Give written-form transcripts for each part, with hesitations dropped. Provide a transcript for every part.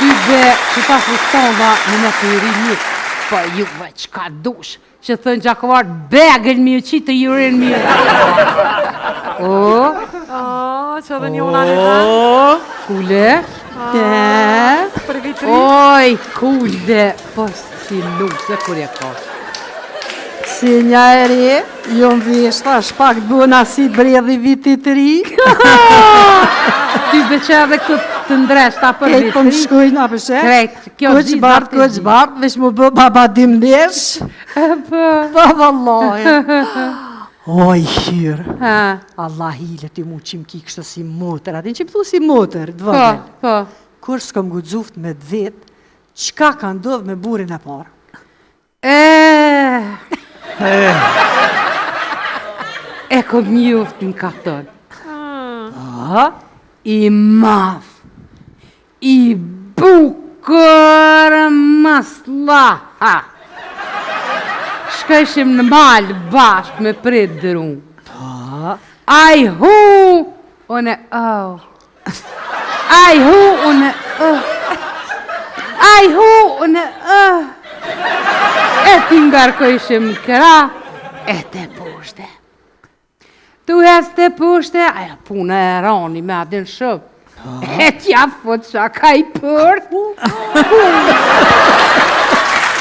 ty be, që ta fustova në në të juri një, po juve qka dush, që thënë gjakovar begën mi u qitë të jurin mi. Që dhe një una një dhe? Kule? Për vitri? Oj, kule, po si nuk se kur e ka. Si një eri, jo më vishta, shpak të bëna si bredhi vitit të ri. Ty beqe edhe këtë të ndreshta për vitri. Po më shkujna përshe. Krejt, kjo gjithë Kuq bart, vesh më bë baba dimdesh. Po vëlloj. Oj, hyrë. Allah hile ti mu qim ki kështë si motër. Atin që pëthu si motër, dvëgën. Po. Kur s'kom guxuft me dhjet, qka ka ndodh me burin e parë? E kom njoft në katër. I maf, i bukër maslaha. Shka ishim në malë bashkë me prit dërun. Aj hu, une Aj hu, une Aj hu, une E tingar ko ishim këra, e te pushte. Tu hes te pushte, aja puna e rani me adin shëp. E tja fot shaka i përt.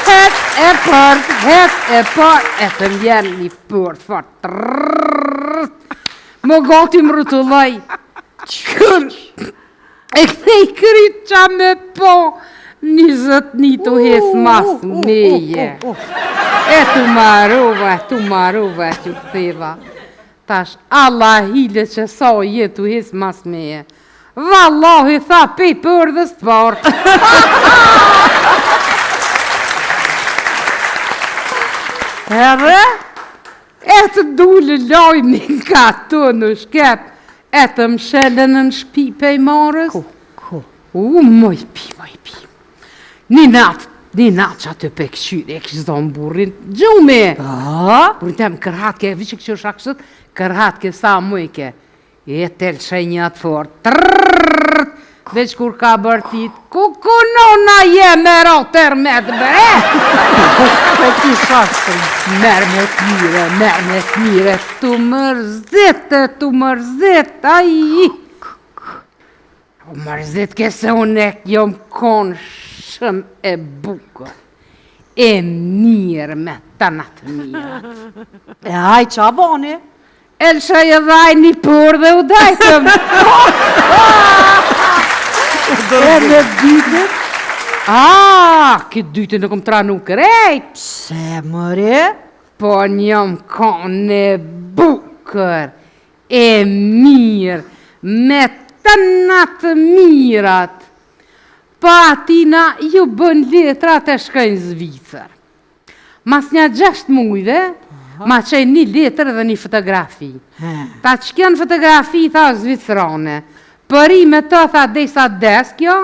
Het e përt, e të mjen një përt, fort. Më gati më rëtullaj. Kër, e këthej kryt qa me po, 21 të hes mas meje. E tu marova, që këtheva. Tash, Allah hile që sa jetu hes mas meje. Vallohi tha pej për dhe s'part. Ere, e të dule lojnë nga të në shkep, e të mshele në shpi pej marës. Moj pi. Një natë që atë pe këshyre, e kështë zonë burin, gjume. Burin tem kërhat ke, vishë kështë shakëshët, kërhat ke sa mujke. E tel shenjat fort. Veç kur ka bërtit, ku nona je me roter me të bre? Po ti shashtën. Merë me të mire, tu mërzit, aji. O mërzit kese unë jom konë shëm e bukër, e mirë me të natë mirët. E haj qa boni? Elsha e dhaj një për dhe u dajtëm. E në dytët? Këtë dytën në kom tranu krejt. Pse, mëre? Po njëm konë e bukër, e mirë, me të natë mirat. Pa atina ju bën letrat e shkojnë Zvicër. Mas një 6 mujve, ma qej një letër dhe një fotografi. Ta që kënë fotografi, tha Zvicrane. Përi me të, tha desa deskjo,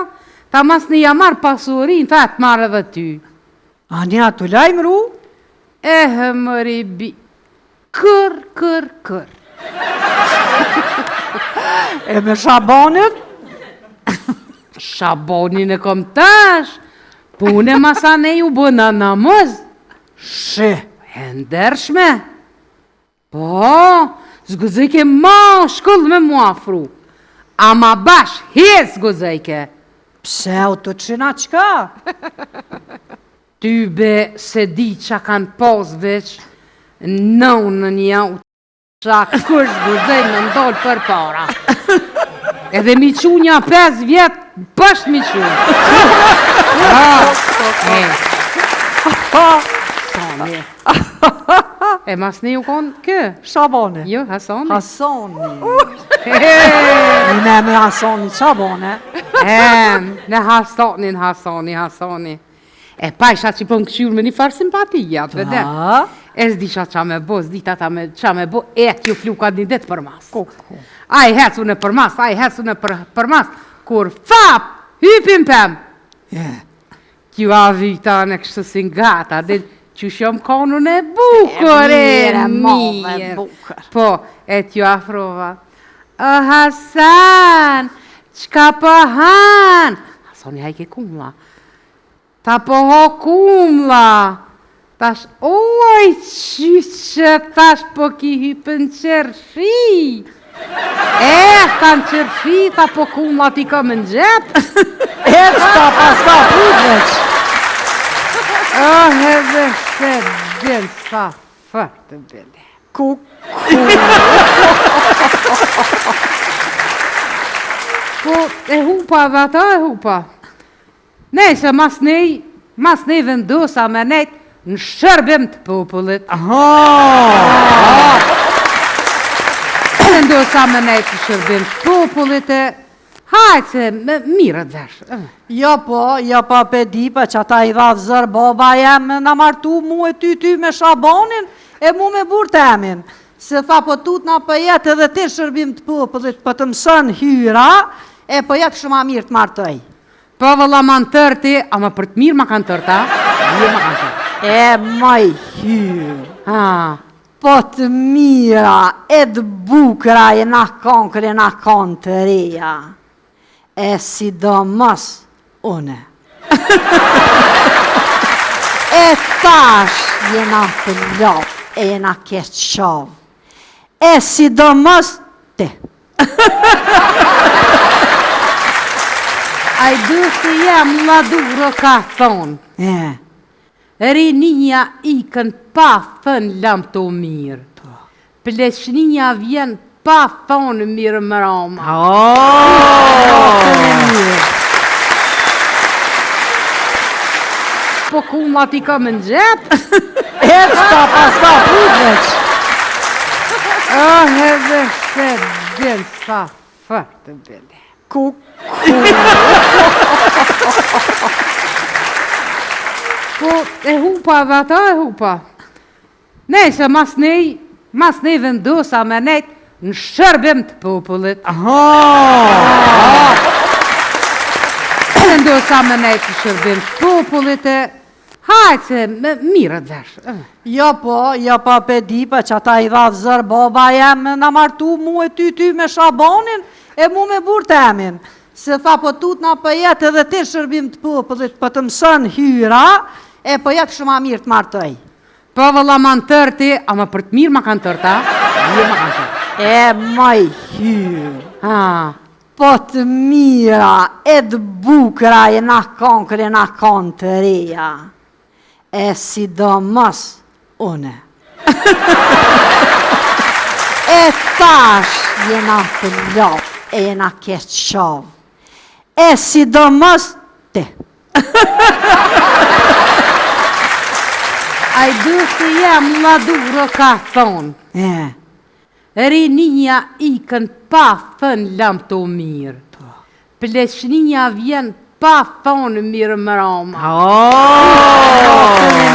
ta mas një jamar pasurin, tha të marrë dhe ty. A një ato lajmëru? Mëri bi, kër. E me Shabanit? Shabonin e kom tash, pune masane ju bëna namëz. Shë. E ndershme. Po, zgëzëjke ma shkull me mua fru. Ama bash, hes zgëzëjke. Pse o të qëna qka? Ty be se di qa kanë pos veç, në një auto, qa kërsh zgëzëj në ndollë për para. Edhe mi qunja 5 vjetë, pësht mi qunë. E mas ne ju konë kë? Shabane. Jo, Hasani. Hasani. Në me Hasani, Shabane. Në Hasani. E pa isha që për në këshurë me një farë simpatia, të vedem. E s'disha qa me bo, s'dita qa me bo, e t'ju fluka një ditë për mas. A i hecu në për mas, kur fap, hypim pëm. T'ju avita në kështë si ngata, dhe që shumë konun e bukur e mirë. Po, e t'ju afrova. O Hasan, qka po han? thoni hajke kumla. Ta po ho kumla. Tash, oj, qyqe, tash po ki hypën qërshi. Ta në qërshi, ta po kumla ti ka më në gjep. Ta pas ka futveq. Edhe se del sa fërtë bele. Po, e hupa dhe ata e hupa. Nej, se mas nej vendosa me nejt në shërbim të popullit. Vendosa me nejt në shërbim të popullit e hajtë se me mirët vesh. Jo po pedi, pa që ata i dhatë zërë, baba jem në martu mu e ty me Shabanin, e mu me burtemin. Se tha po tut na për jetë edhe ti shërbim të popullit, për të mësën hyra, e për jetë shumë a mirë të martoj. Po vëlla ma në tërti, ama për të mirë ma kanë tërta? Mirë ma kanë tërta. E maj hyrë. Po të mira, e të bukra e na konkër e na konë të reja. E sidomos une. E tash jena të lopë, e jena keqovë. E sidomos te. A i du se jam laduro ka thonë. Rinia ikën pa thënë lam të mirë. Pleshnia vjen pa thonë mirë më rama. Po kumla ti ka më në gjep? Ta pas ka futveq. Edhe se del sa fërtë bele. Po, e hupa dhe ata e hupa. Nej, se mas nej vendosa me nejt në shërbim të popullit. Vendosa me nejt në shërbim të popullit e hajtë se me mirët vesh. Jo po pedi, pa që ata i dhatë zërë, baba jem në martu mu e ty me Shabanin, e mu me burtemin. Se tha po tut na për jetë edhe ti shërbim të popullit, për të mësën hyra, e për jetë shumë a mirë të martoj. Po vëlla ma në tërti, ama për të mirë ma kanë tërta? Mirë ma kanë tërta. E maj hyrë. Po të mira, e të bukra e na konkër e na konë të reja. E sidomos une. E tash jena të lopë, e jena keqovë. E sidomos te. A i du se jam laduro ka thonë. Rinia ikën pa thënë lam të mirë. Pleshnia vjen pa thonë mirë më rama.